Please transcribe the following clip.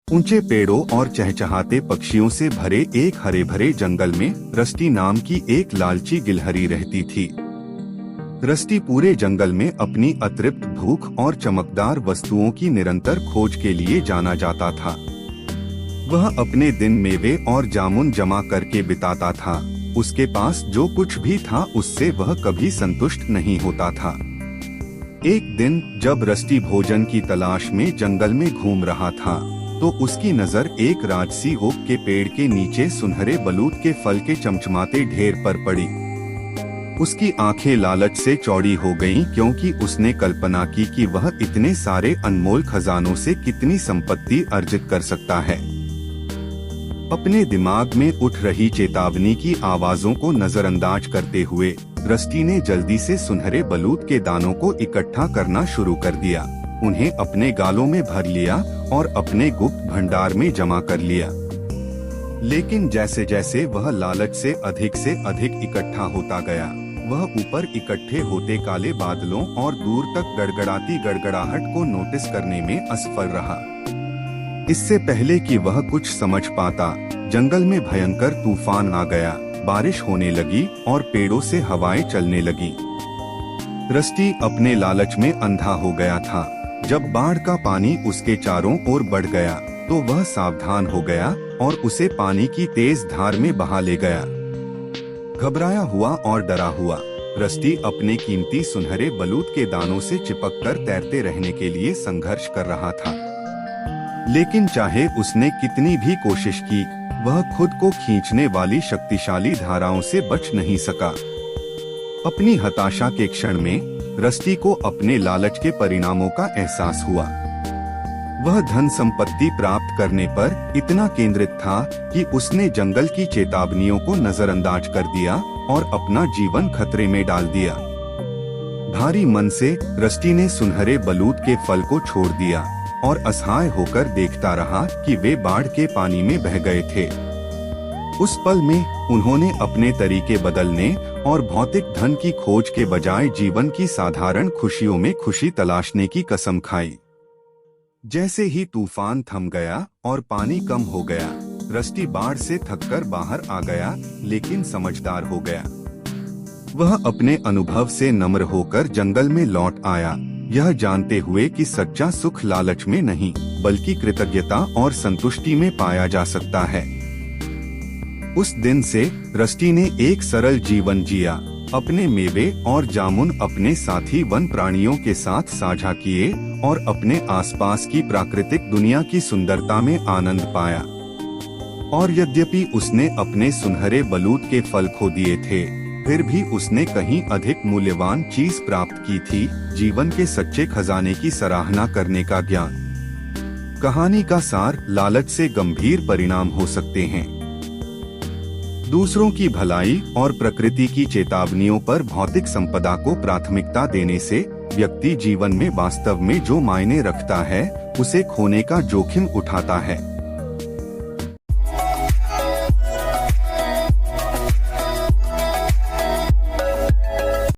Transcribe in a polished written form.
ऊंचे पेड़ों और चहचहाते पक्षियों से भरे एक हरे भरे जंगल में रस्टी नाम की एक लालची गिलहरी रहती थी। रस्टी पूरे जंगल में अपनी अतृप्त भूख और चमकदार वस्तुओं की निरंतर खोज के लिए जाना जाता था। वह अपने दिन मेवे और जामुन जमा करके बिताता था। उसके पास जो कुछ भी था उससे वह कभी संतुष्ट नहीं होता था। एक दिन जब रस्टी भोजन की तलाश में जंगल में घूम रहा था तो उसकी नजर एक राजसी ओक के पेड़ के नीचे सुनहरे बलूत के फल के चमचमाते ढेर पर पड़ी। उसकी आंखें लालच से चौड़ी हो गईं क्योंकि उसने कल्पना की कि वह इतने सारे अनमोल खजानों से कितनी संपत्ति अर्जित कर सकता है। अपने दिमाग में उठ रही चेतावनी की आवाजों को नजरअंदाज करते हुए रस्टी ने जल्दी से सुनहरे बलूत के दानों को इकट्ठा करना शुरू कर दिया। उन्हें अपने गालों में भर लिया और अपने गुप्त भंडार में जमा कर लिया। लेकिन जैसे जैसे वह लालच से अधिक इकट्ठा होता गया, वह ऊपर इकट्ठे होते काले बादलों और दूर तक गड़गड़ाती गड़गड़ाहट को नोटिस करने में असफल रहा। इससे पहले कि वह कुछ समझ पाता, जंगल में भयंकर तूफान आ गया। बारिश होने लगी और पेड़ों से हवाएं चलने लगी। रस्टी अपने लालच में अंधा हो गया था। जब बाढ़ का पानी उसके चारों ओर बढ़ गया तो वह सावधान हो गया और उसे पानी की तेज धार में बहा ले गया। घबराया हुआ और डरा हुआ रस्टी अपने कीमती सुनहरे बलूत के दानों से चिपककर तैरते रहने के लिए संघर्ष कर रहा था। लेकिन चाहे उसने कितनी भी कोशिश की, वह खुद को खींचने वाली शक्तिशाली धाराओं से बच नहीं सका। अपनी हताशा के क्षण में रस्टी को अपने लालच के परिणामों का एहसास हुआ। वह धन संपत्ति प्राप्त करने पर इतना केंद्रित था कि उसने जंगल की चेतावनियों को नजरअंदाज कर दिया और अपना जीवन खतरे में डाल दिया। भारी मन से रस्टी ने सुनहरे बलूत के फल को छोड़ दिया और असहाय होकर देखता रहा कि वे बाढ़ के पानी में बह गए थे। उस पल में उन्होंने अपने तरीके बदलने और भौतिक धन की खोज के बजाय जीवन की साधारण खुशियों में खुशी तलाशने की कसम खाई। जैसे ही तूफान थम गया और पानी कम हो गया, रस्टी बाढ़ से थककर बाहर आ गया, लेकिन समझदार हो गया। वह अपने अनुभव से नम्र होकर जंगल में लौट आया, यह जानते हुए कि सच्चा सुख लालच में नहीं बल्कि कृतज्ञता और संतुष्टि में पाया जा सकता है। उस दिन से रस्टी ने एक सरल जीवन जिया। अपने मेवे और जामुन अपने साथी वन प्राणियों के साथ साझा किए और अपने आसपास की प्राकृतिक दुनिया की सुंदरता में आनंद पाया। और यद्यपि उसने अपने सुनहरे बलूत के फल खो दिए थे, फिर भी उसने कहीं अधिक मूल्यवान चीज प्राप्त की थी, जीवन के सच्चे खजाने की सराहना करने का ज्ञान। कहानी का सार: लालच से गंभीर परिणाम हो सकते हैं। दूसरों की भलाई और प्रकृति की चेतावनियों पर भौतिक संपदा को प्राथमिकता देने से व्यक्ति जीवन में वास्तव में जो मायने रखता है उसे खोने का जोखिम उठाता है।